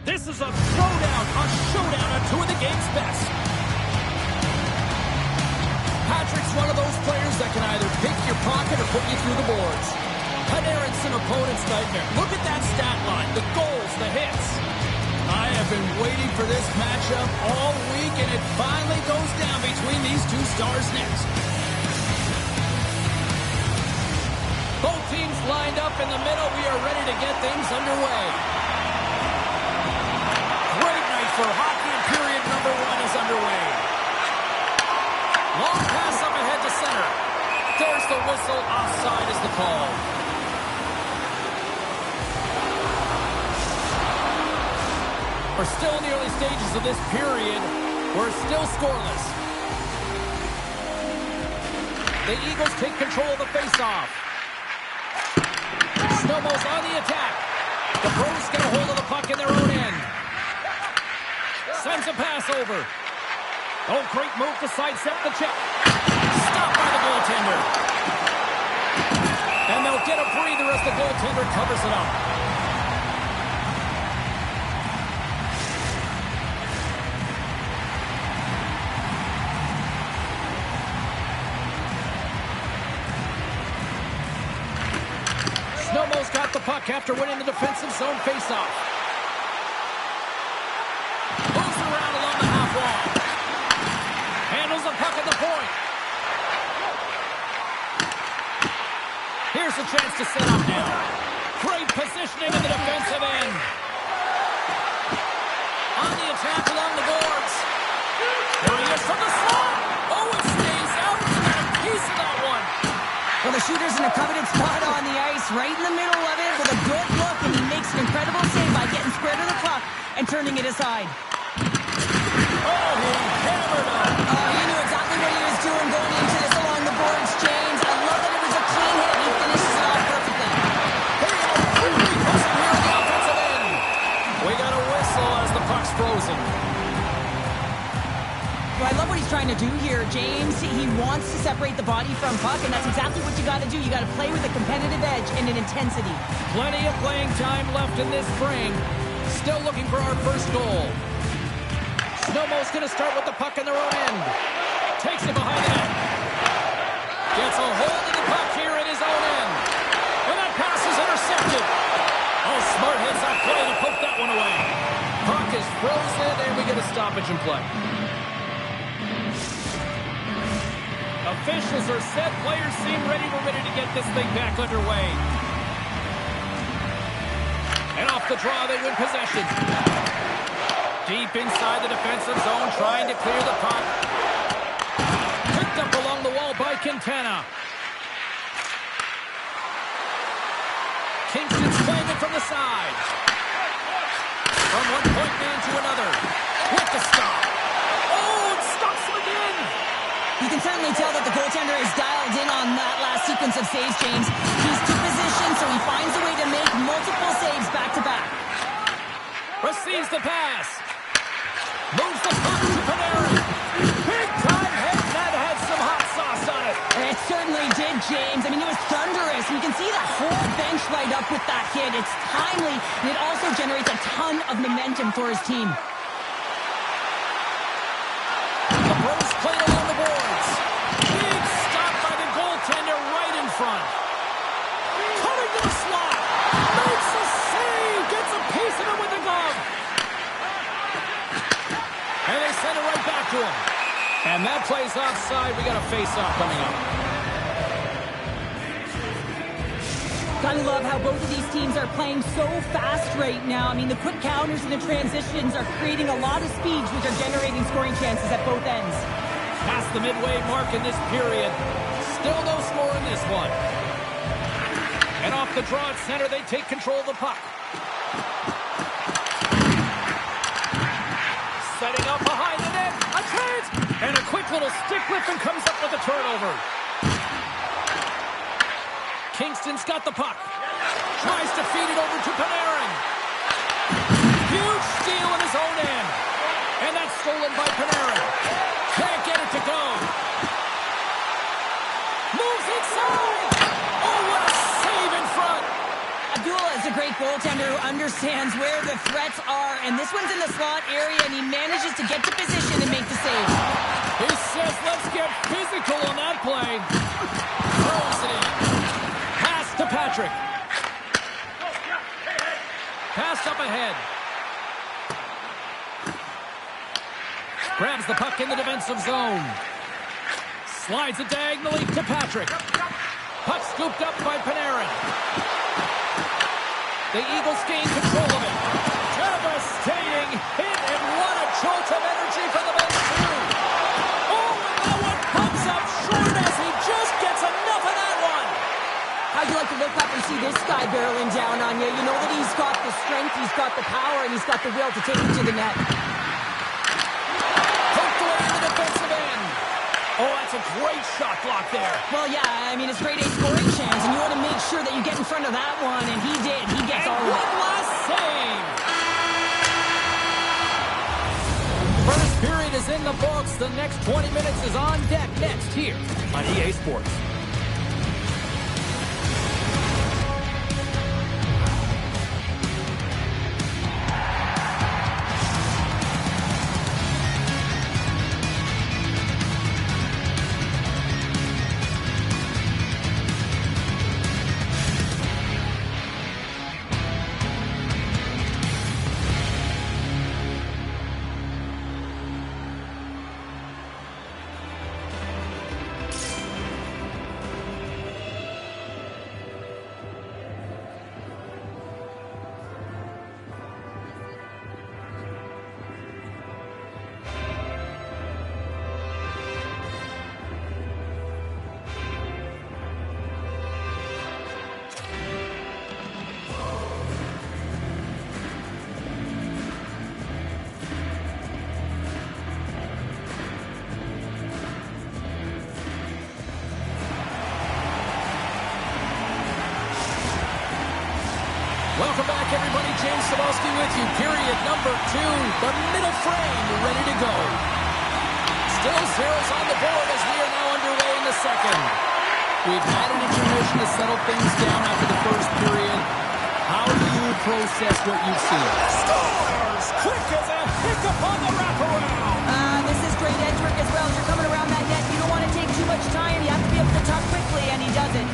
This is a showdown on two of the game's best. Patrick's one of those players that can either pick your pocket or put you through the boards. Panarin's an opponent's nightmare. Look at that stat line, the goals, the hits. I have been waiting for this matchup all week, and it finally goes down between these two stars next. Both teams lined up in the middle. We are ready to get things underway. Great night for hockey, and period number 1 is underway. Long pass up ahead to center. There's the whistle. Offside is the call. We're still in the early stages of this period. We're still scoreless. The Eagles take control of the faceoff. Znojmo's on the attack. The Bros get a hold of the puck in their own end. Sends a pass over. Oh, great move to sidestep the check. Stopped by the goaltender. And they'll get a breather as the goaltender covers it up. Znojmo's got the puck after winning the defensive zone faceoff. Moves around along the half wall. Handles the puck at the point. Here's a chance to set up now. Great positioning in the defensive end. On the attack along the boards. There he is from the slot. Oh, it stays out. He got a piece of that one. Well, the shooter's in a coveted spot on the ice, right in the middle of it with a good look, and he makes an incredible save by getting square to the puck and turning it aside. Oh, he hammered him. He knew exactly what he was doing going into this along the boards, James. I love that it was a clean hit, and he finishes it off perfectly. Hey, quickly pushing here on the offensive end. We got a whistle as the puck's frozen. Well, I love what he's trying to do here, James. He wants to separate the body from puck, and that's exactly what you got to do. You got to play with a competitive edge and an intensity. Plenty of playing time left in this frame. Still looking for our first goal. Znojmo's going to start with the puck in their own end. Takes it behind the net. Gets a hold of the puck here in his own end. And that pass is intercepted. Oh, smart hits that play to poke that one away. Puck is frozen, and we get a stoppage in play. Officials are set. Players seem ready. We're ready to get this thing back underway. And off the draw, they win possession. Deep inside the defensive zone, trying to clear the puck. Picked up along the wall by Quintana. Kingston's playing it from the side. From one point man to another. With the stop. Oh, it stops him again. You can certainly tell that the goaltender is dialed in on that last sequence of saves, James. He's to position, so he finds a way to make multiple saves back-to-back. Receives the pass. Moves the puck to Panarin. Big time hit. That had some hot sauce on it. It certainly did, James. I mean, it was thunderous. You can see the whole bench light up with that hit. It's timely, and it also generates a ton of momentum for his team. The Bros played along the boards. Big stop by the goaltender right in front. Coming to the slot. Makes a save. Gets a piece of it with the glove. And they send it right back to him. And that play's offside. We got a face-off coming up. Gotta love how both of these teams are playing so fast right now. I mean, the quick counters and the transitions are creating a lot of speeds, which are generating scoring chances at both ends. Past the midway mark in this period. Still no score in this one. And off the draw at center, they take control of the puck. Setting up behind the net. A chance! And a quick little stick lift and comes up with a turnover. Kingston's got the puck. Tries to feed it over to Panarin. Huge steal in his own end. And that's stolen by Panarin. Can't get it to go. Moves inside. understands where the threats are, and this one's in the slot area, and he manages to get to position and make the save. He says, let's get physical on that play. Throws it in. Pass to Patrick. Pass up ahead. Grabs the puck in the defensive zone. Slides it diagonally to Patrick. Puck scooped up by Panarin. The Eagles gain control of it. Devastating hit, and what a jolt of energy for the bench, too. Oh, and that one comes up short as he just gets enough of that one. How'd you like to look up and see this guy barreling down on you? You know that he's got the strength, he's got the power, and he's got the will to take it to the net. Poked away in the defensive end. Oh, that's a great shot block there. Well, yeah, I mean, it's grade A scoring chance, and you want to make sure that you get in front of that one, and he did. He gets and all of it. one last save. First period is in the books. The next 20 minutes is on deck next here on EA Sports. Welcome back, everybody. James Cebulski with you. Period number 2. The middle frame ready to go. Still zeros on the board as we are now underway in the second. We've had an intermission to settle things down after the first period. How do you process what you've seen? Scores! Quick as a hiccup on the wraparound. This is great edge work as well. You're coming around that net. You don't want to take too much time. You have to be able to talk quickly, and he does it.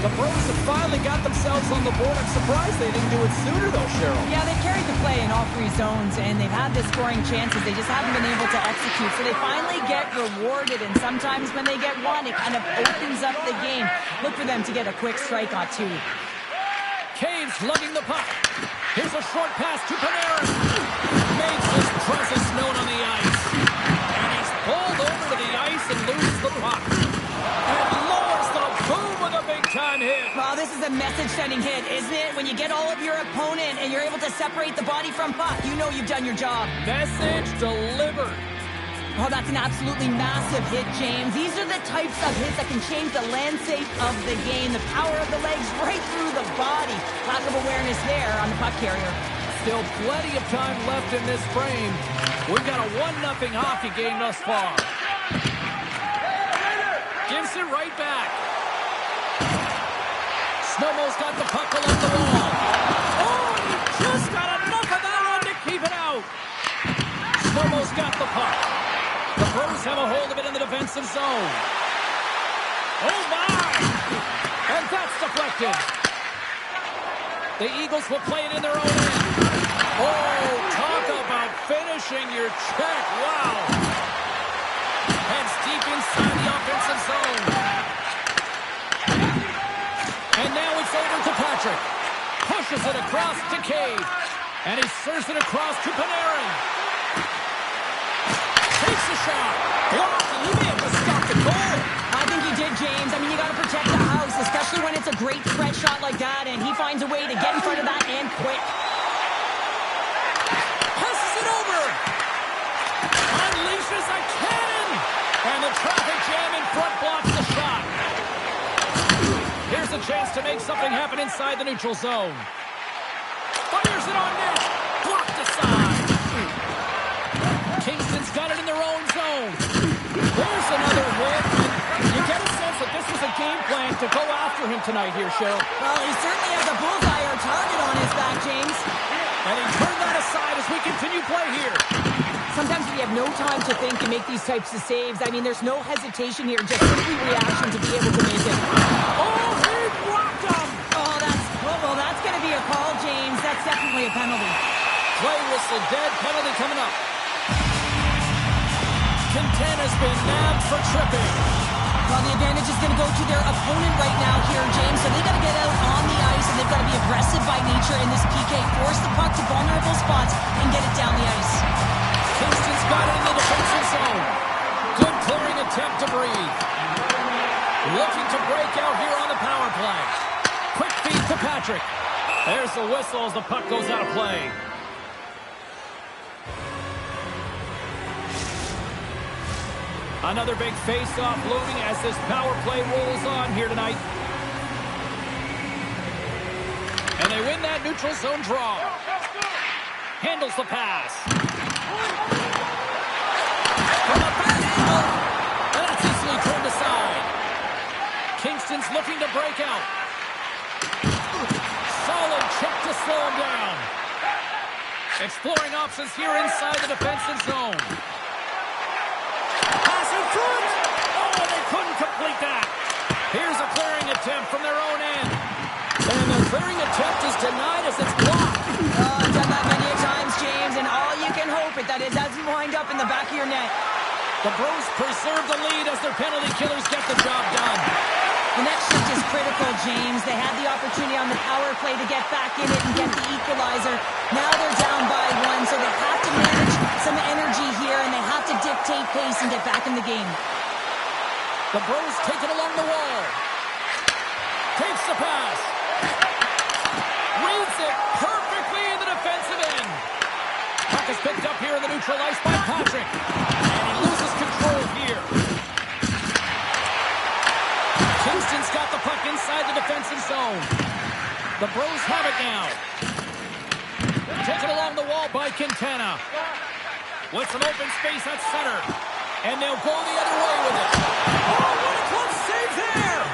The Bros have finally got themselves on the board. I'm surprised they didn't do it sooner, though, Cheryl. Yeah, they've carried the play in all 3 zones, and they've had the scoring chances. They just haven't been able to execute. So they finally get rewarded, and sometimes when they get one, it kind of opens up the game. Look for them to get a quick strike on 2. Caves lugging the puck. Here's a short pass to Panarin. Makes his presence known on the ice. And he's pulled over to the ice and loses the puck. And lowers the boom with a big-time hit. Well, this is a message-sending hit, isn't it? When you get all of your opponent and you're able to separate the body from puck, you know you've done your job. Message delivered. Oh, that's an absolutely massive hit, James. These are the types of hits that can change the landscape of the game. The power of the legs right through the body. Lack of awareness there on the puck carrier. Still plenty of time left in this frame. We've got a 1-0 hockey game thus far. Gives it right back. Snowmo's got the puck along the wall. Oh, he just got enough of that one to keep it out. Snowmo's got the puck. The Bros have a hold of it in the defensive zone. Oh, my! And that's deflected. The Eagles will play it in their own end. Oh, talk about finishing your check. Wow. Heads deep inside the offensive zone. And now it's over to Patrick. Pushes it across to Cave. And he serves it across to Panarin. Takes a shot. Blocked, and he may have to stop the goal. I think he did, James. I mean, you got to protect the house, especially when it's a great threat shot like that, and he finds a way to get in front of that and quick. Passes it over. Unleashes a cannon. And the traffic jam in front blocks the shot. Here's a chance to make something happen inside the neutral zone. Fires it on net. Blocked aside. Kingston's got it in their own zone. There's another hit. You get a sense that this was a game plan to go after for him tonight here, Cheryl. Well, he certainly has a bullseye or target on his back, James. And he turned that aside as we continue play here. Sometimes when you have no time to think and make these types of saves, I mean, there's no hesitation here, just simply reaction to be able to make it. Oh, he blocked him! Well, that's going to be a call, James. That's definitely a penalty. Play whistle dead, penalty coming up. Quintana's been nabbed for tripping. Well, the advantage is going to go to their opponent right now here, James. So they got to get out on the ice, and they've got to be aggressive by nature in this PK. Force the puck to vulnerable spots and get it down the ice. Kingston's got it in the defensive zone. Good clearing attempt to breathe. Looking to break out here on the power play. Quick feed to Patrick. There's the whistle as the puck goes out of play. Another big face-off looming as this power play rolls on here tonight. And they win that neutral zone draw. Handles the pass. From a bad angle. And that's easily turned aside. Kingston's looking to break out. Solid check to slow him down. Exploring options here inside the defensive zone. Oh, they couldn't complete that. Here's a clearing attempt from their own end. And the clearing attempt is denied as it's blocked. I've done that many times, James, and all you can hope is that it doesn't wind up in the back of your net. The Bros preserve the lead as their penalty killers get the job done. The next shift is critical, James. They had the opportunity on the power play to get back in it and get the equalizer. Now they're down by one, so they have to manage some energy here, and they have to dictate pace and get back in the game. The Bros take it along the wall. Takes the pass. Reads it perfectly in the defensive end. Puck is picked up here in the neutral ice by Patrick. And he loses control here. Kingston's got the puck inside the defensive zone. The Bros have it now. Taken along the wall by Quintana. With some open space at center. And they'll go the other way with it. Oh, what a close save there!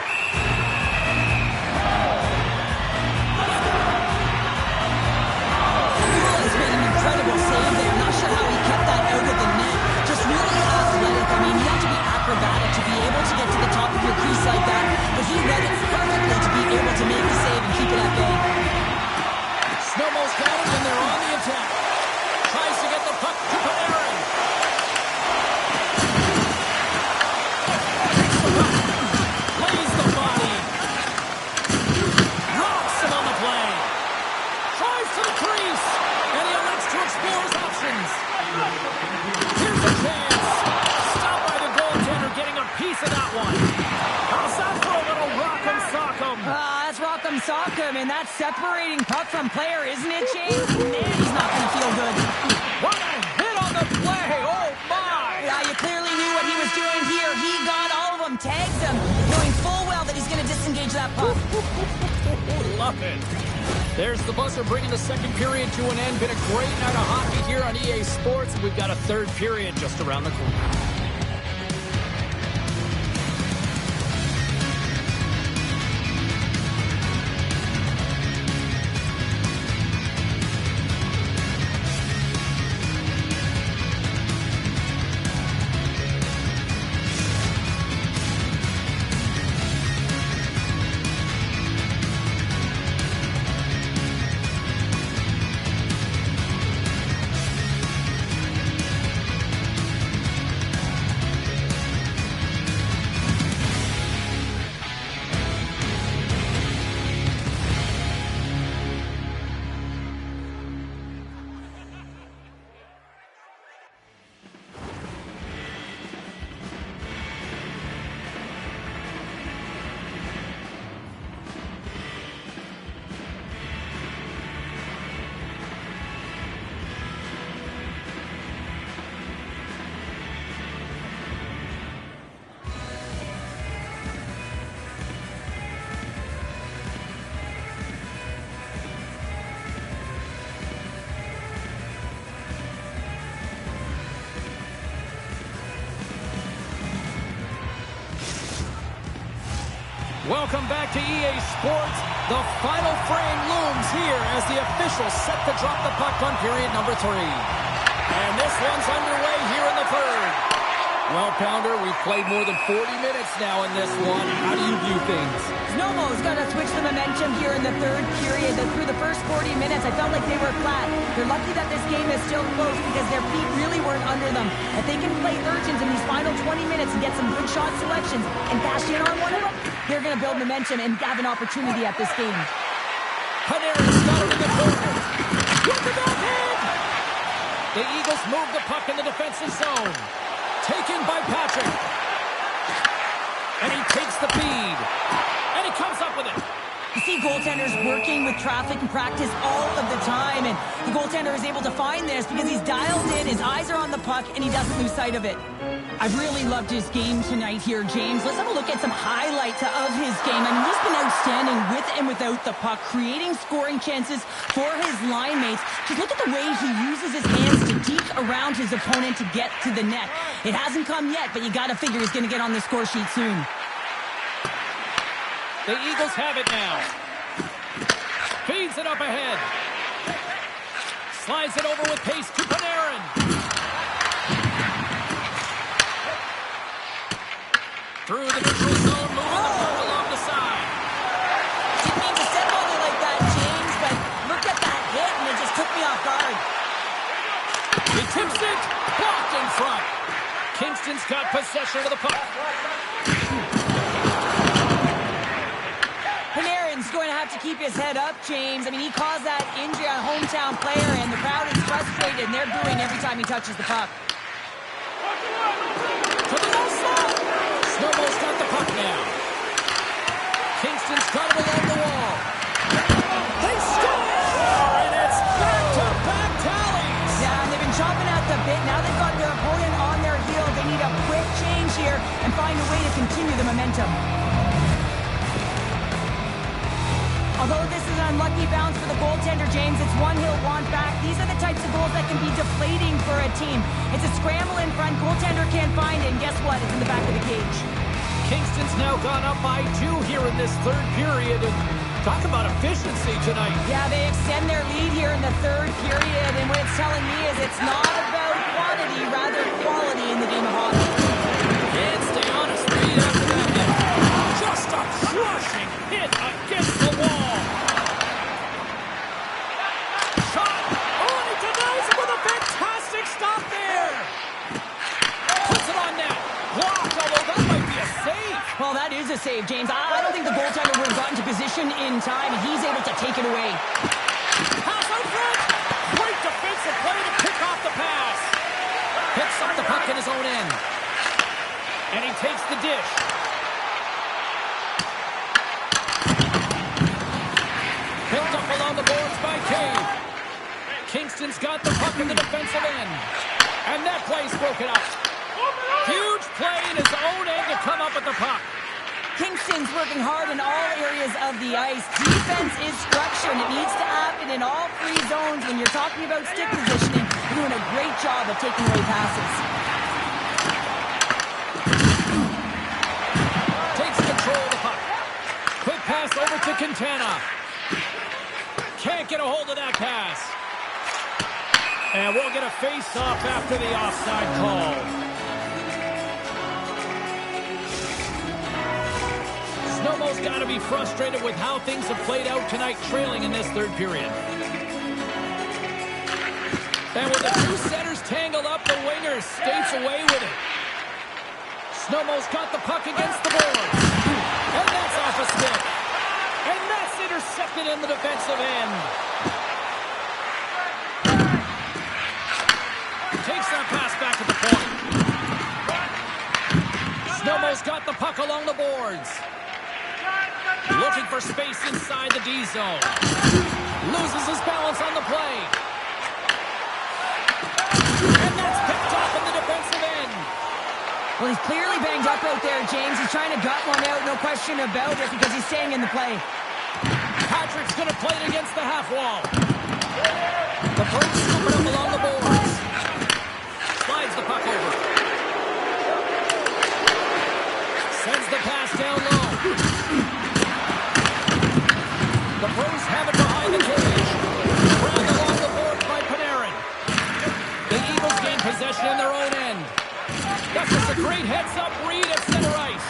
He's made an incredible save there. Not sure how he kept that out of the net. Just really athletic. I mean, you have to be acrobatic to be able to get to the top of your crease like that. But he read it perfectly to be able to make the save and keep it at bay. Snowmo's got it, and they're on the attack. Tries to get the puck to Panarin. Takes the puck. Lays the body. Rocks him on the play. Tries to the crease. And he elects to explore his options. Here's a chance. Stopped by the goaltender, getting a piece of that one. How's that for a little rock'em sock'em? That's rock'em sock'em, and that's separating puck from player, isn't it, James? Man, he's not going to feel good. What a hit on the play. Oh, my. Yeah, you clearly knew what he was doing here. He got all of them, tags them, knowing full well that he's going to disengage that puck. Love it. There's the buzzer bringing the second period to an end. Been a great night of hockey here on EA Sports. We've got a third period just around the corner. Welcome back to EA Sports. The final frame looms here as the officials set to drop the puck on period number 3. And this one's underway here in the third. Well, Pounder, we've played more than 40 minutes now in this one. How do you view things? Znojmo's got to switch the momentum here in the third period. Through the first 40 minutes, I felt like they were flat. They're lucky that this game is still close because their feet really weren't under them. If they can play urgent in these final 20 minutes and get some good shot selections and cash in on one of them, they're going to build momentum and have an opportunity at this game. Panarin's got it in the corner. With the backhand! The Eagles move the puck in the defensive zone. Taken by Patrick. And he takes the feed. And he comes up with it. You see goaltenders working with traffic and practice all of the time, and the goaltender is able to find this because he's dialed in, his eyes are on the puck, and he doesn't lose sight of it. I've really loved his game tonight here, James. Let's have a look at some highlights of his game. I mean, he's been outstanding with and without the puck, creating scoring chances for his line mates. Just look at the way he uses his hands to deke around his opponent to get to the net. It hasn't come yet, but you got to figure he's going to get on the score sheet soon. The Eagles have it now. Feeds it up ahead. Slides it over with pace to Panarin. Through the neutral zone, moving the puck along the side. Didn't mean to step on it like that, James, but look at that hit, and it just took me off guard. He tips it. Blocked in front. Kingston's got possession of the puck. Panarin's going to have to keep his head up, James. I mean, he caused that injury on a hometown player, and the crowd is frustrated, and they're booing every time he touches the puck. To the left side. Snowball's got the puck now. Kingston's got it along the wall. They score! And it's back-to-back tallies. Yeah, and they've been chopping at the bit. Now they've got their opponent on their heels. They need a quick change here and find a way to continue the momentum. Although this is an unlucky bounce for the goaltender, James, it's one he'll want back. These are the types of goals that can be deflating for a team. It's a scramble in front, goaltender can't find it, and guess what? It's in the back of the cage. Kingston's now gone up by 2 here in this third period, and talk about efficiency tonight. Yeah, they extend their lead here in the third period, and what it's telling me is it's not about quantity, rather quality in the game of hockey. Can't stay on his feet after that hit. Just a crushing hit against the wall. Shot. Oh, and he denies it with a fantastic stop there. Puts it on net. Blocked, although that might be a save. Well, that is a save, James. I don't think the goaltender would have gotten to position in time, and he's able to take it away. Pass out front. Great defensive play to pick off the pass. Picks up the puck in his own end. And he takes the dish. Picked up along the boards by Cave. Kingston's got the puck in the defensive end. And that play's broken up. Huge play in his own end to come up with the puck. Kingston's working hard in all areas of the ice. Defense is structure, and it needs to happen in all 3 zones. When you're talking about stick positioning, you're doing a great job of taking away passes. Takes control of the puck. Quick pass over to Quintana. Can't get a hold of that pass. And we'll get a face-off after the offside call. Snowmo's got to be frustrated with how things have played out tonight, trailing in this third period. And with the 2 centers tangled up, the winger skates away with it. Snowmo's got the puck against the boards. And that's off a stick. And that's intercepted in the defensive end. Takes that pass back at the point. Snowmo's got the puck along the boards. Looking for space inside the D zone. Loses his balance on the play. And that's picked off in the defensive end. Well, he's clearly banged up out there, James. He's trying to gut one out, no question about it, because he's staying in the play. Patrick's going to play it against the half wall. The first scooping up along the boards. Slides the puck over. Sends the pass down low. possession in their own end. That's just a great heads-up read at center ice.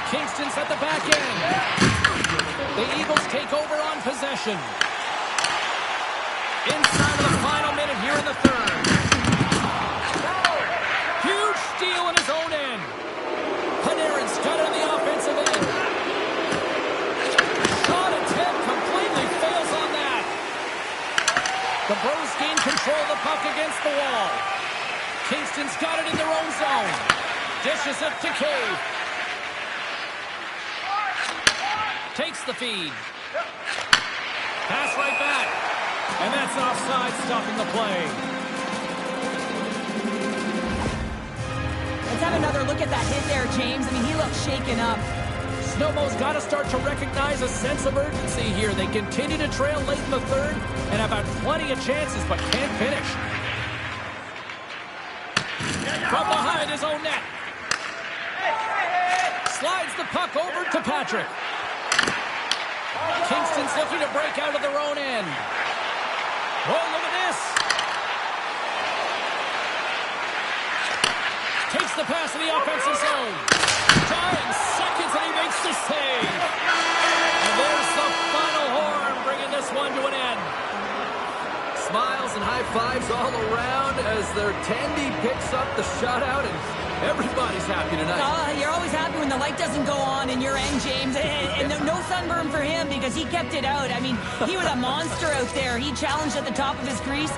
Kingston's at the back end. The Eagles take over on possession. Inside of the final minute here in the third. Huge steal in his own end. Panarin's got it on the offensive end. Shot attempt completely fails on that. The Bros gain control of the puck against the wall. Kingston's got it in their own zone. Dishes it to Cave. Takes the feed. Pass right back. And that's offside, stopping the play. Let's have another look at that hit there, James. I mean, he looks shaken up. Snowmo's got to start to recognize a sense of urgency here. They continue to trail late in the third and have had plenty of chances, but can't finish. From behind his own net. Slides the puck over to Patrick. Kingston's looking to break out of their own end. Oh, look at this. Takes the pass in the offensive zone. Dying seconds and he makes the save. And there's the final horn, bringing this one to an end. Smiles and high fives all around as their Tandy picks up the shutout, and everybody's happy tonight. You're always happy when the light doesn't go on in your end, James. And no sunburn for him because he kept it out. I mean, he was a monster out there. He challenged at the top of his crease.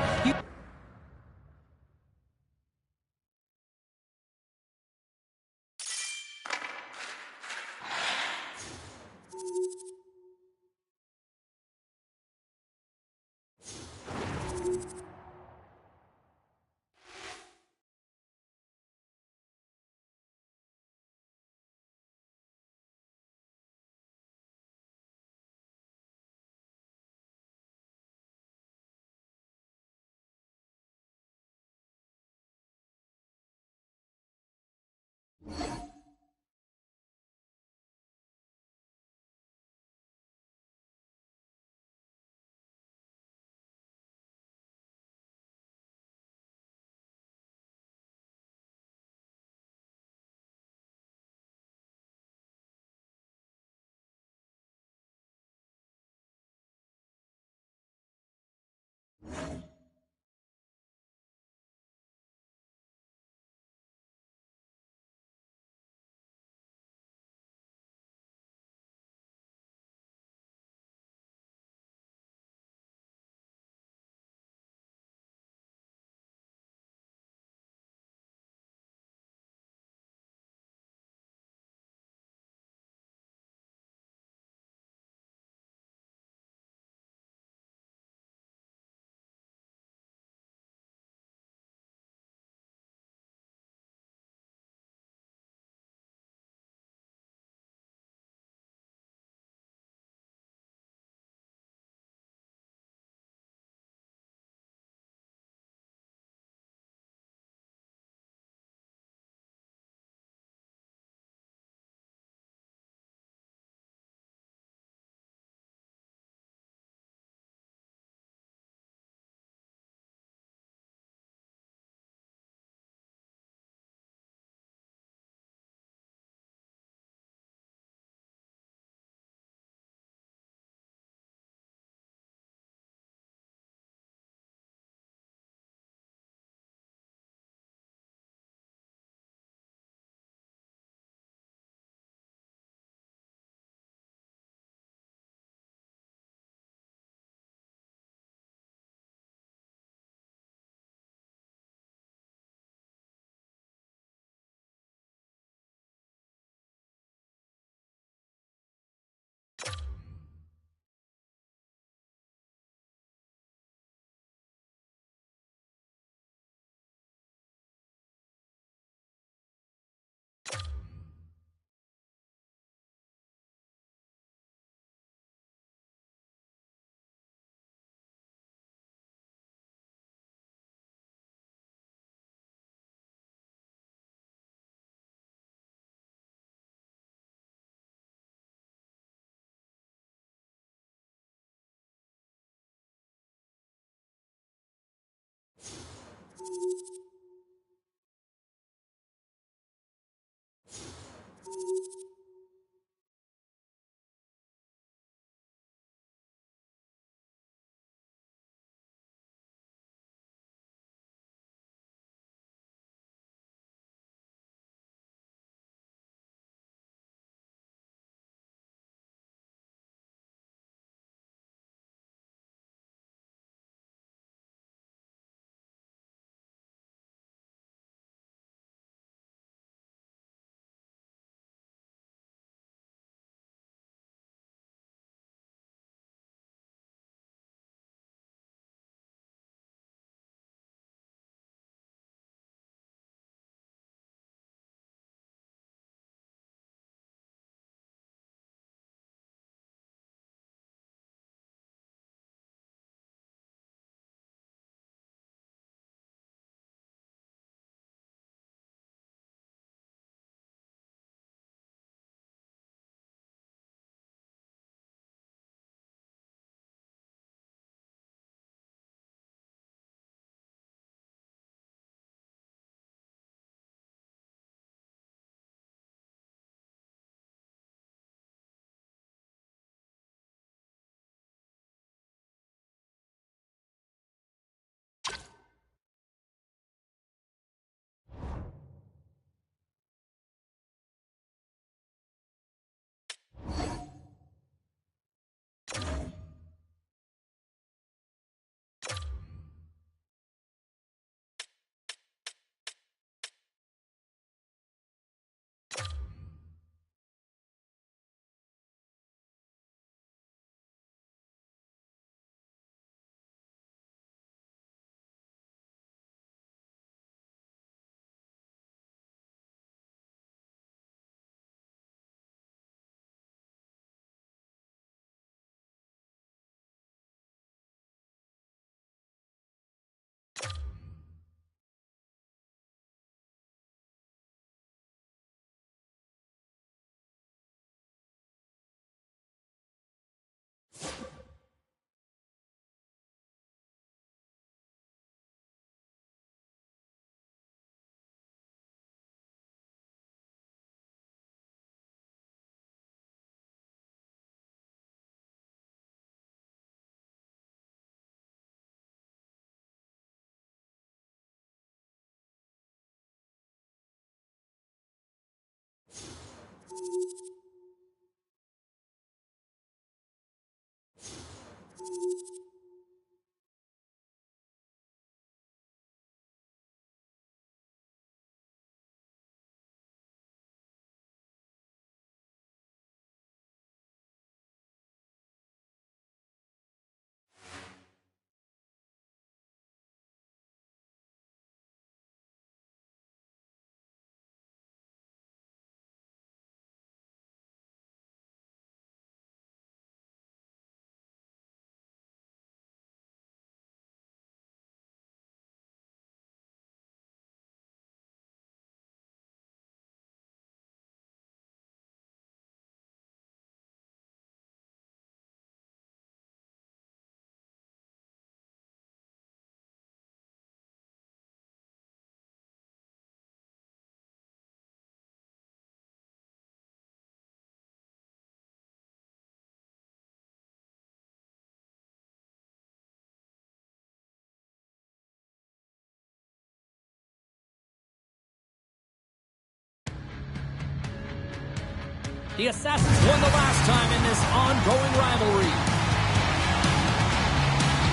The Assassins won the last time in this ongoing rivalry.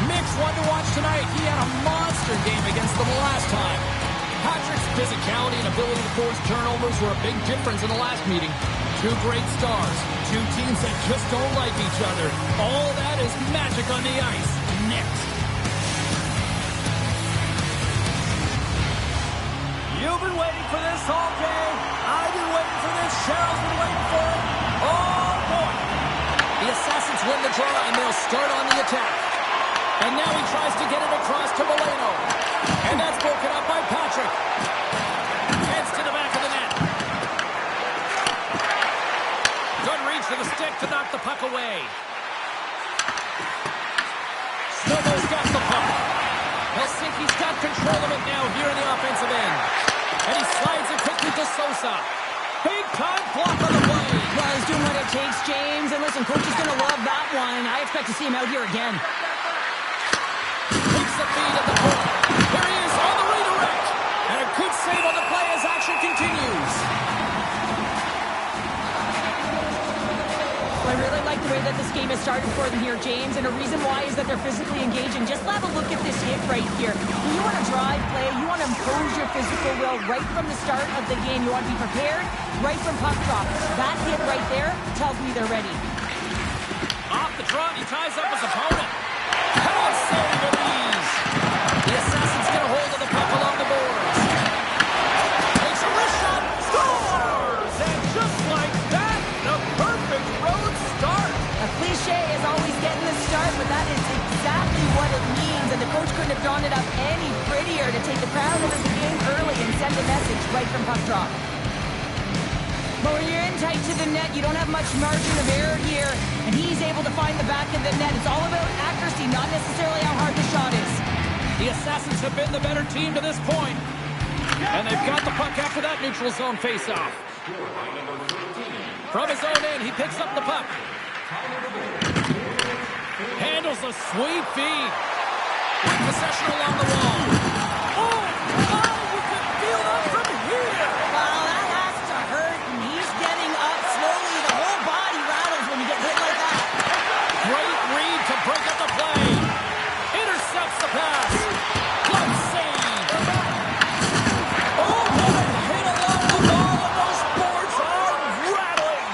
Mix one to watch tonight. He had a monster game against them last time. Patrick's physicality and ability to force turnovers were a big difference in the last meeting. Two great stars, two teams that just don't like each other. All that is magic on the ice. Next. You've been waiting for this all day. I've been waiting for this. Cheryl's been waiting for it. Oh, boy. The Assassins win the draw, and they'll start on the attack. And now he tries to get it across to Moreno. And that's broken up by Patrick. Heads to the back of the net. Good reach to the stick to knock the puck away. Snowball's got the puck. Helsinki's got control of it now here in the offensive end. And he slides it quickly to Sosa. Big time block on the play. Well, he's doing what it takes, James. And listen, coach is going to love that one. I expect to see him out here again. Takes the feed at the point. Here he is on the redirect. And a good save on the play as action continues. I really like the way that this game has started for them here, James, and a reason why is that they're physically engaging. Just have a look at this hit right here. When you want to drive play, you want to impose your physical will right from the start of the game. You want to be prepared right from puck drop. That hit right there tells me they're ready. Off the draw, he ties up his opponent. Power save with ease. The Assassin's get a hold of the puck along the boards. Takes a wrist shot, scores! And just like that, the perfect road start. A cliche is always getting the start, but that is exactly what it means. And the coach couldn't have drawn it up any prettier to take the crowd out of the game early and send a message right from puck drop. But when you're in tight to the net, you don't have much margin of error here. And he's able to find the back of the net. It's all about accuracy, not necessarily how hard the shot is. The Assassins have been the better team to this point. And they've got the puck after that neutral zone faceoff. From his own end, he picks up the puck. Handles a sweet feed. With possession along the wall. Oh, you can feel that from here. Well, that has to hurt, and he's getting up slowly. The whole body rattles when you get hit like that. Great read to break up the play. Intercepts the pass. Glove save. Oh, what a hit along the wall, and those boards are rattling.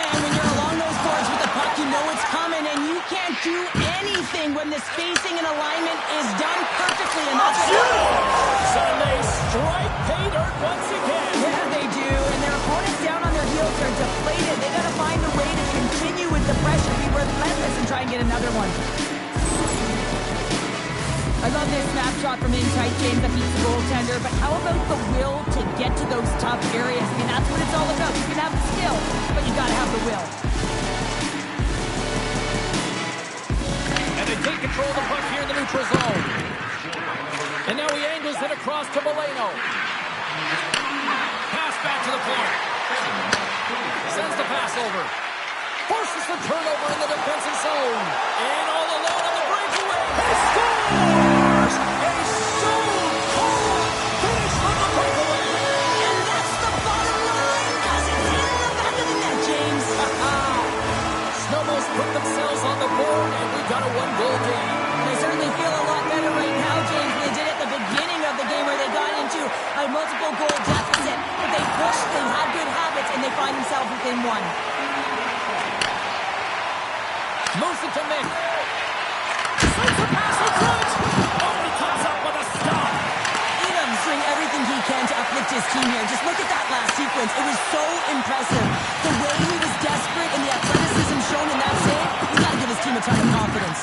And when you're along those boards with the puck, you know it's coming, and you can't do anything when the spacing and alignment is done perfectly, and that's what And they strike pay dirt once again. yeah, they do, and their opponents down on their heels are deflated. They got to find a way to continue with the pressure, be relentless, and try and get another one. I love this snapshot from inside, James, that beats the goaltender, but how about the will to get to those tough areas? I mean, that's what it's all about. You can have the skill, but you got to have the will. And they take control of the puck here in the neutral zone. And now he angles it across to Moreno. Pass back to the point. Sends the pass over. Forces the turnover in the defensive zone. And all alone on the breakaway. He scores! A stone-cold finish on the breakaway. And that's the bottom line, because it's in the back of the net, James. Snowballs put themselves on the board, and we've got a one-goal game. They certainly feel a lot better right now, James, than they did at the beginning of the game where they got into a multiple goal deficit. But they pushed, they had good habits, and they find themselves within one. Moves it to Mick. Sends a pass in front. Oh, he comes up with a stop. Adams doing everything he can to uplift his team here. Just look at that last sequence. It was so impressive. The way he was desperate and the athleticism shown in that save, he's got to give his team a ton of confidence.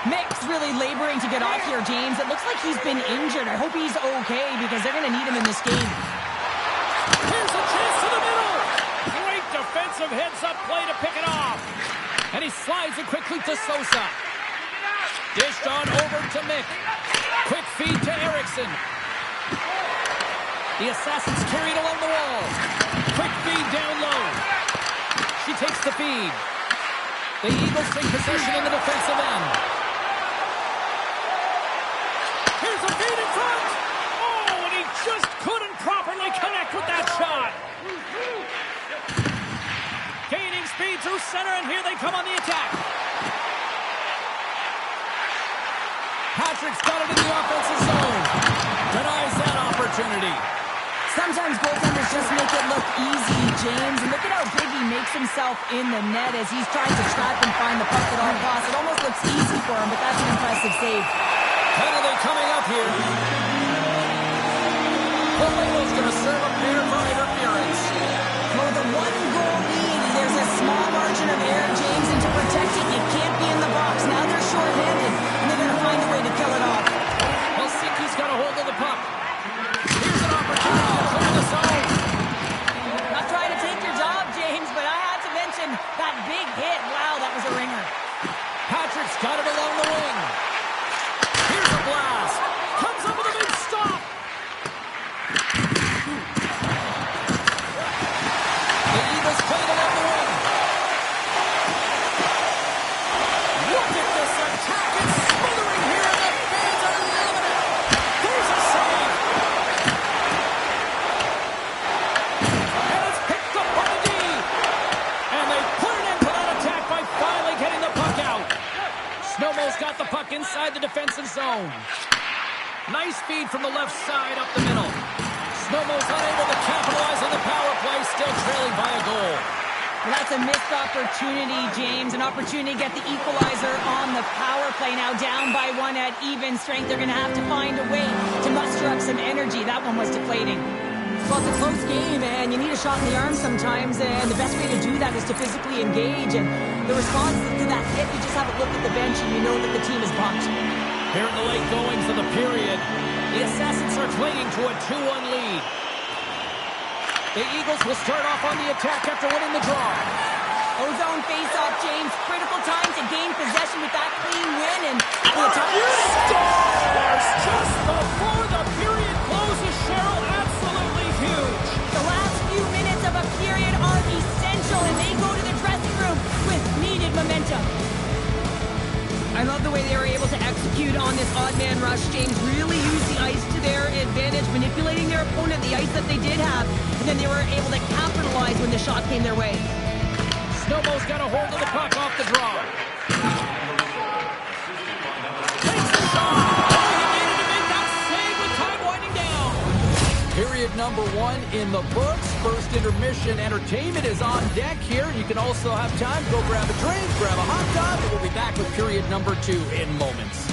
Mick's really laboring to get off here, James. It looks like he's been injured. I hope he's okay because they're going to need him in this game. Here's a chance to the middle. Great defensive heads-up play to pick it off. And he slides it quickly to Sosa. Dished on over to Mick. Quick feed to Eriksson. The Assassins carried along the wall. Quick feed down low. She takes the feed. The Eagles take possession in the defensive end. Here's a feed in front. Oh, and he just couldn't properly connect with that shot. Gaining speed through center, and here they come on the attack. Patrick's got it in the offensive zone. Denies that opportunity. Sometimes goaltenders just make it look easy, James. And look at how big he makes himself in the net as he's trying to trap and find the puck at all costs. It almost looks easy for him, but that's an impressive save. Penalty coming up here. Moreno's going to serve a pair for interference. Well, the one-goal lead, there's a small margin of error, James, and to protect it, you can't be in the box. Now they're short-handed, and they're going to find a way to kill it off. Helsinki's got a hold of the puck. Here's an opportunity to clear the zone. Not trying to take your job, James, but I had to mention that big hit. Wow, that was a ringer. Patrick's got it along the wing. Here's a blast. Comes up with a big zone. Nice feed from the left side up the middle. Znojmo's unable to capitalize on the power play, still trailing by a goal. Well, that's a missed opportunity, James. An opportunity to get the equalizer on the power play. Now down by one at even strength. They're going to have to find a way to muster up some energy. That one was deflating. Well, it's a close game, and you need a shot in the arm sometimes, and the best way to do that is to physically engage. And the response to that hit, you just have a look at the bench, and you know that the team is bumped. Here in the late goings of the period, the Assassins are clinging to a 2-1 lead. The Eagles will start off on the attack after winning the draw. Ozone face-off, James. Critical time to gain possession with that clean win. And the attack scores just before the period closes, Cheryl. Absolutely huge. The last few minutes of a period are essential, and they go to the dressing room with needed momentum. I love the way they were able to execute on this odd man rush. James really used the ice to their advantage, manipulating their opponent, the ice that they did have, and then they were able to capitalize when the shot came their way. Snowmo's got a hold of the puck off the draw. Takes the shot. Oh, he needed to make that save with time winding down. Period number 1 in the books. First intermission entertainment is on deck here. You can also have time to go grab a drink, grab a hot dog, and we'll be back with period number 2 in moments.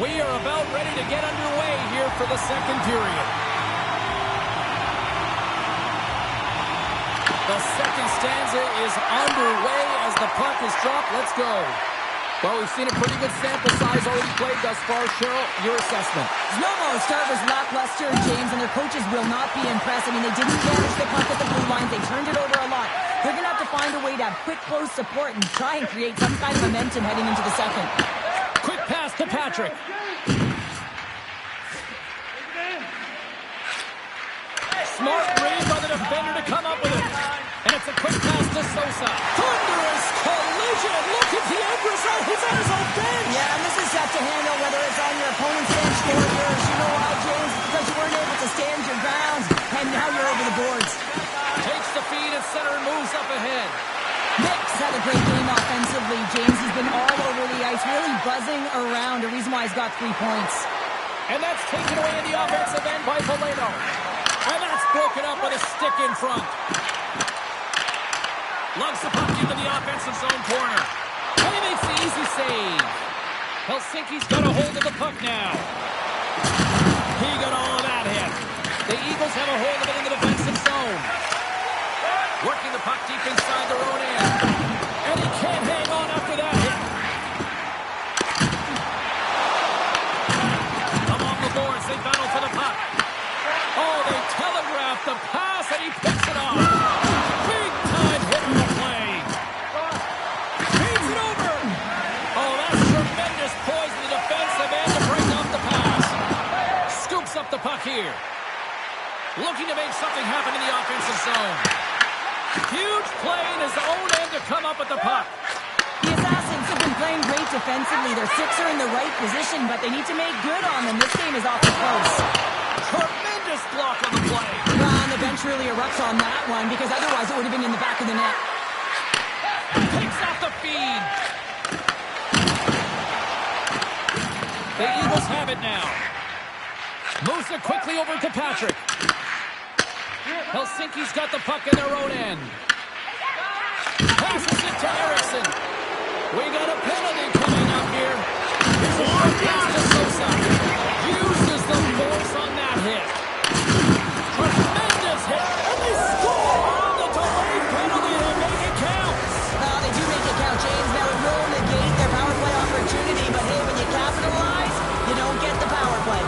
We are about ready to get underway here for the second period. The second stanza is underway as the puck is dropped. Let's go. Well, we've seen a pretty good sample size already played thus far. Cheryl, your assessment. Znojmo's start was lackluster, James, and their coaches will not be impressed. I mean, they didn't manage the puck at the blue line. They turned it over a lot. They're going to have to find a way to have quick, close support and try and create some kind of momentum heading into the second. Quick pass to Patrick. Smart read by the defender to come up with it. And it's a quick pass to Sosa. Thunderous collision. Look at the end result. He's on his own bench. Yeah, and this is set to handle whether it's on your opponent's bench or yours. You know why, James? Because you weren't able to stand your ground, and now you're over the boards. Takes the feed at center and moves up ahead. Nick's had a great game offensively, James. He's been all over the ice, really buzzing around. The reason why he's got 3 points. And that's taken away in the offensive end by Valeno. And that's broken up with a stick in front. Lugs the puck into the offensive zone corner. And he makes the easy save. Helsinki's got a hold of the puck now. He got all of that hit. The Eagles have a hold of it in the defensive zone. Working the puck deep inside their own end. And he can't hang on after that hit. Along the boards, they battle for the puck. Oh, they telegraph the pass, and he picks it off. Big time hit in the play. Feeds it over. Oh, that's tremendous poise in the defensive end to break off the pass. Scoops up the puck here. Looking to make something happen in the offensive zone. Huge play in his own end to come up with the puck. The Assassins have been playing great defensively. Their six are in the right position, but they need to make good on them. This game is awfully close. Tremendous block on the play. Well, and the bench really erupts on that one, because otherwise it would have been in the back of the net. Takes off the feed. The Eagles have it now. Moves it quickly over to Patrick. Helsinki's got the puck in their own end. Passes it to Eriksson. We got a penalty coming up here. here. Here's a short pass to Sosa. Uses the force on that hit. Tremendous hit. And they score on the delayed penalty. They make it count. They do make it count, James. Now it will negate their power play opportunity, but hey, when you capitalize, you don't get the power play.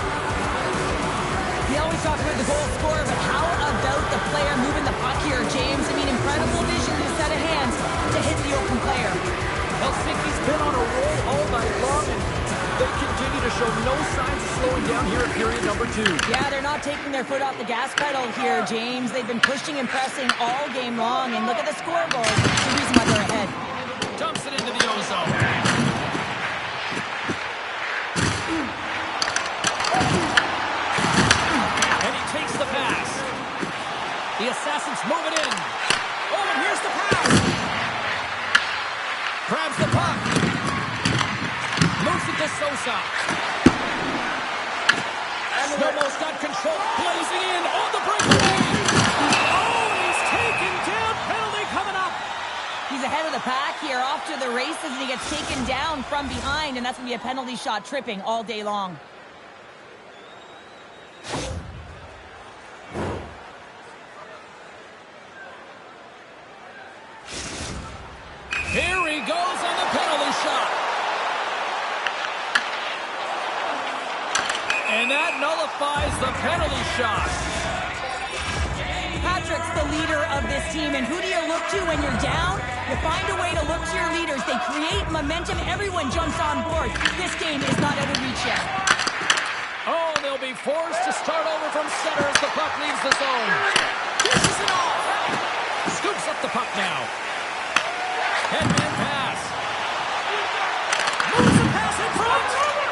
We always talk about the goal scorer, but how about the player moving the puck here, James? I mean, incredible vision and a set of hands to hit the open player. Helsinki's been on a roll all night long, and they continue to show no signs of slowing down here in period number 2. Yeah, they're not taking their foot off the gas pedal here, James. They've been pushing and pressing all game long, and look at the scoreboard. It's the reason why they're ahead. Dumps it into the ozone. And he takes the pass. The Assassins move it in. Oh, and here's the pass. Grabs the puck. Moves it to Sosa. Znojmo's got control. Blazing in on the breakaway. Oh, he's taken down. Penalty coming up. He's ahead of the pack here, off to the races, and he gets taken down from behind, and that's going to be a penalty shot, tripping all day long. Here he goes on the penalty shot. And that nullifies the penalty shot. Patrick's the leader of this team, and who do you look to when you're down? You find a way to look to your leaders. They create momentum. Everyone jumps on board. This game is not out of reach yet. Oh, they'll be forced to start over from center as the puck leaves the zone. Dishes it off. Scoops up the puck now. Headman pass. Moves the pass in front.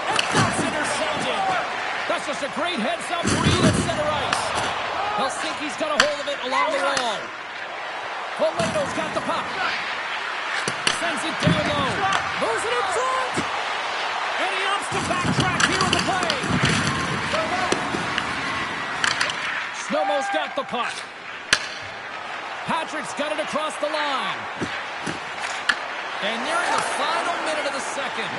And that's intercepted. That's just a great heads-up read at center ice. Helsinki's got a hold of it along the wall. Valeto's got the puck. Sends it down low. Moves it in front. And he opts to backtrack here on the play. Znojmo's got the puck. Patrick's got it across the line. And nearing the final minute of the second.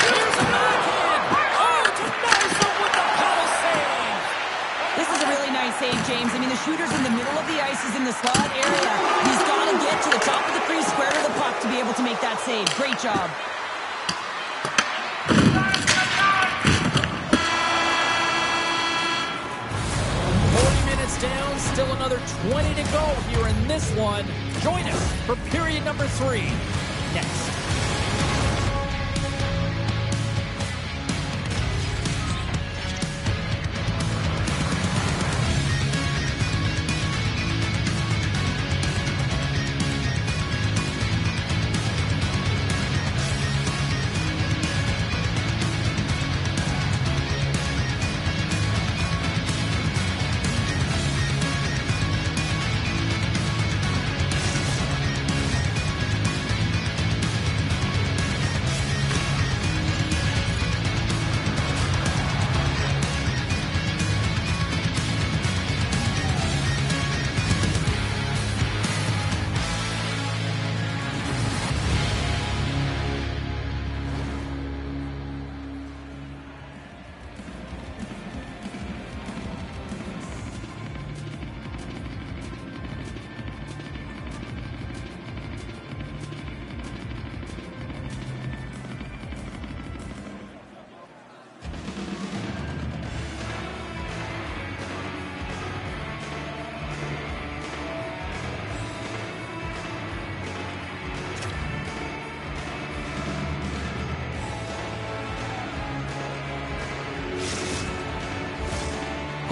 Here's a backhand. Oh, denies him with the paddle save. This is a really nice save, James. I mean, the shooter's in the middle of the ice. He's in the slot area. He's got to get to the top of the crease, square to the puck to be able to make that save. Great job. 40 minutes down, still another 20 to go here in this one. Join us for period number 3 next.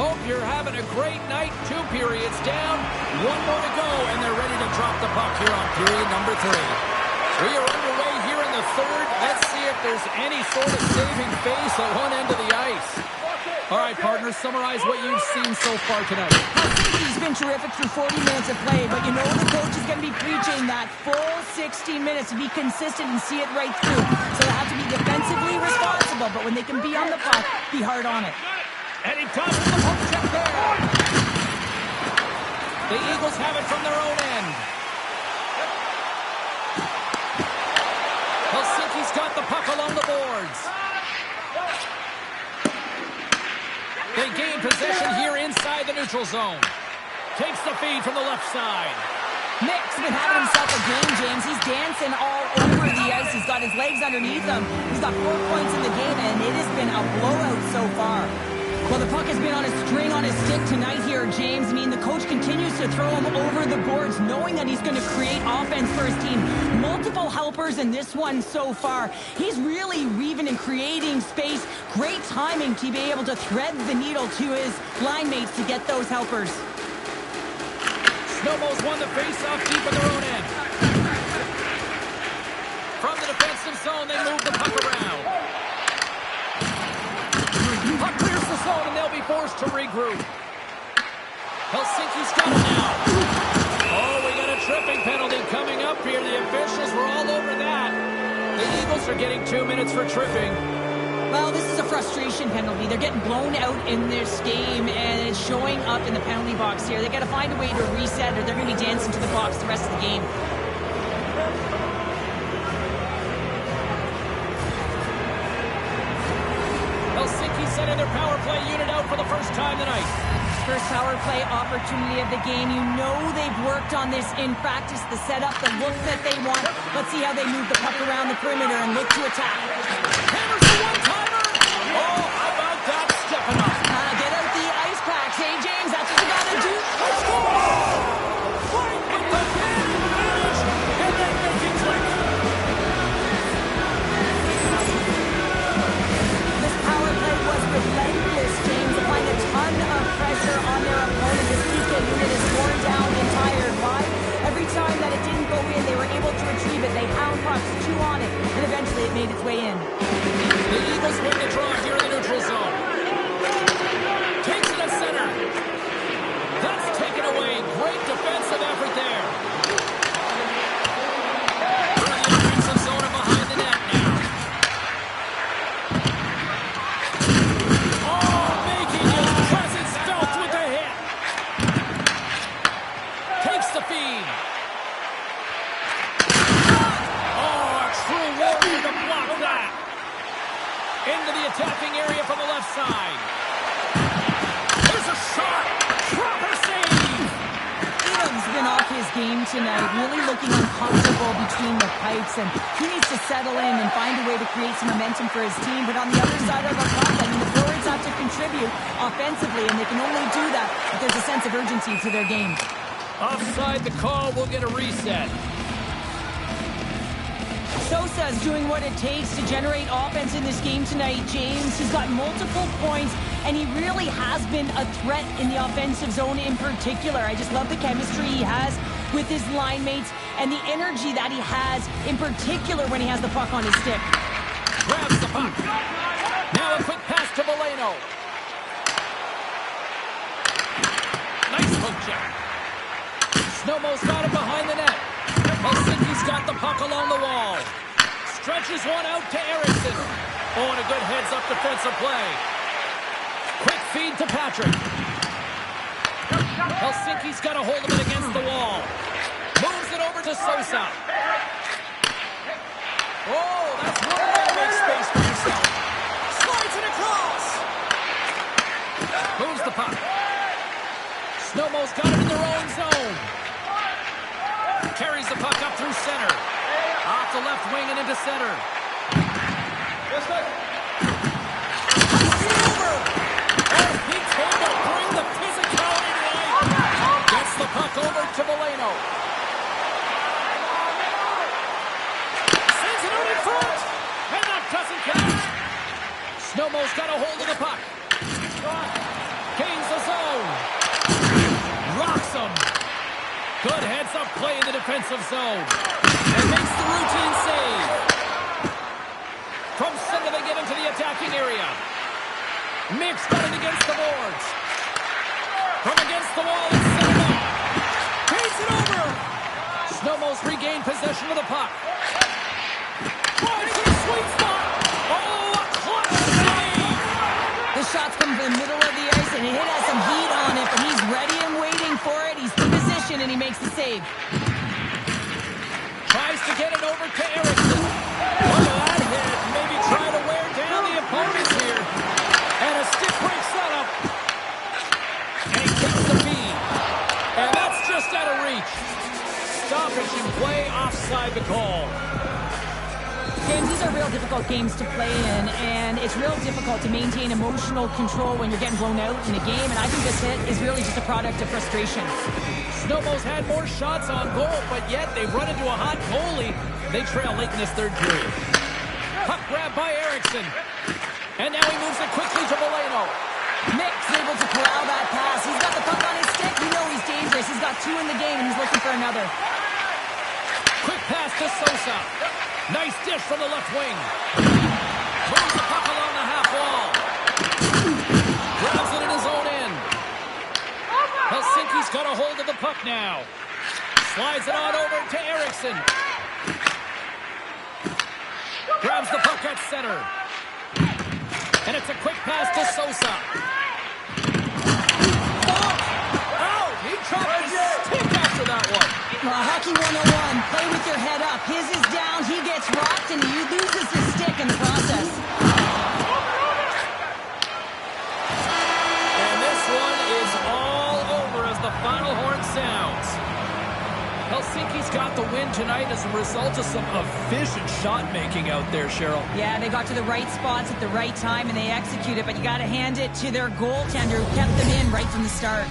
Hope you're having a great night. 2 periods down, 1 more to go, and they're ready to drop the puck here on period number 3. We are underway here in the third. Let's see if there's any sort of saving face at one end of the ice. All right, partners, summarize what you've seen so far tonight. Helsinki's been terrific through 40 minutes of play, but you know the coach is going to be preaching that full 60 minutes to be consistent and see it right through. So they have to be defensively responsible, but when they can be on the puck, be hard on it. And he does the hook check there. The Eagles have it from their own end. Helsinki's got the puck along the boards. They gain possession here inside the neutral zone. Takes the feed from the left side. Nick's been having himself a game, James. He's dancing all over the ice. He's got his legs underneath him. He's got 4 points in the game, and it has been a blowout so far. Well, the puck has been on a string on his stick tonight here, James. I mean, the coach continues to throw him over the boards, knowing that he's going to create offense for his team. Multiple helpers in this one so far. He's really weaving and creating space. Great timing to be able to thread the needle to his line mates to get those helpers. Snowmo's won the face-off deep in their own end. From the defensive zone, they move the puck around. Puck clears the zone, and they'll be forced to regroup. Helsinki's got it now. Oh, we got a tripping penalty coming up here. The officials were all over that. The Eagles are getting 2 minutes for tripping. Well, this is a frustration penalty. They're getting blown out in this game, and it's showing up in the penalty box here. They got to find a way to reset, or they're going to be dancing to the box the rest of the game. Helsinki sending their power play unit out for the first time tonight. First power play opportunity of the game. You know they've worked on this in practice, the setup, the look that they want. Let's see how they move the puck around the perimeter and look to attack. Hammers the one-timer! Oh, how about that stepping up? Get out the ice packs. Hey, James, that's what you got to do. Let's go! Point with the pin advantage, and then make it click. This power play was relentless, James, applying a ton of pressure on their opponent. This PK unit is worn down and tired. Why? Every time that it didn't go in, they were able to retrieve it. They hound pucks, chew on it, and eventually it made its way in. The Eagles win the draw here in the neutral zone. Takes it to center. That's taken away. Great defensive effort there. Through the offensive zone and behind the net now. Oh, making his presence felt with the hit. Takes the feed. Oh, a true warrior to block that. Into the attacking area from the left side. There's a shot. Proper save. Edom's been off his game tonight, really looking uncomfortable between the pipes, and he needs to settle in and find a way to create some momentum for his team. But on the other side of the puck, I mean, the forwards have to contribute offensively, and they can only do that if there's a sense of urgency to their game. Offside the call. We'll get a reset. Sosa's doing what it takes to generate offense in this game tonight, James. He's got multiple points, and he really has been a threat in the offensive zone in particular. I just love the chemistry he has with his line mates and the energy that he has, in particular when he has the puck on his stick. Grabs the puck. Now a quick pass to Valeno. Nice hook check. Snowmo's got it behind the net. Helsinki's got the puck along the wall. Stretches one out to Eriksson. Oh, and a good heads-up defensive play. Quick feed to Patrick. Helsinki's got a hold of it against the wall. Moves it over to Sosa. Oh, that's one way to make space for yourself. Slides it across. Moves the puck. Snowmo's got it in their own zone. Carries the puck up through center. Off the left wing and into center. Over. Oh, he came to bring the physicality tonight. Gets the puck over to Valeno. Sends it out in front. And that doesn't count. Snowmo's got a hold of the puck. Gains the zone. Rocks him. Good heads-up play in the defensive zone. And makes the routine save. From center, they get into the attacking area. Mix got it against the boards. From against the wall, it's set it up. Paints it over. Snowmo's regained possession of the puck. Drives to the sweet spot. Oh, a clutch save. The shot's come from the middle of the ice, and it has some heat on it, but he's ready and waiting for it. He's in position, and he makes the save. Tries to get it over to Eriksson. Look at that hit. stoppage in play, offside the call. James, these are real difficult games to play in, and it's real difficult to maintain emotional control when you're getting blown out in a game, and I think this hit is really just a product of frustration. Snowmo's had more shots on goal, but yet they've run into a hot goalie. They trail late in this third period. Puck grab by Eriksson. And now he moves it quickly to Valeno. Nick's able to corral that pass. He's got the puck on his stick. You know he's dangerous. He's got 2 in the game, and he's looking for another. Quick pass to Sosa. Nice dish from the left wing. Moves the puck along the half wall. Grabs it in his own end. Helsinki's got a hold of the puck now. Slides it on over to Eriksson. Grabs the puck at center. And it's a quick pass to Sosa. Oh, he dropped his stick after that one. Hockey 101, play with your head up. His is down, he gets rocked, and he loses his stick in the process. And this one is all over as the final horn sounds. Helsinki's got the win tonight as a result of some efficient shot making out there, Cheryl. Yeah, they got to the right spots at the right time, and they executed, but you got to hand it to their goaltender who kept them in right from the start.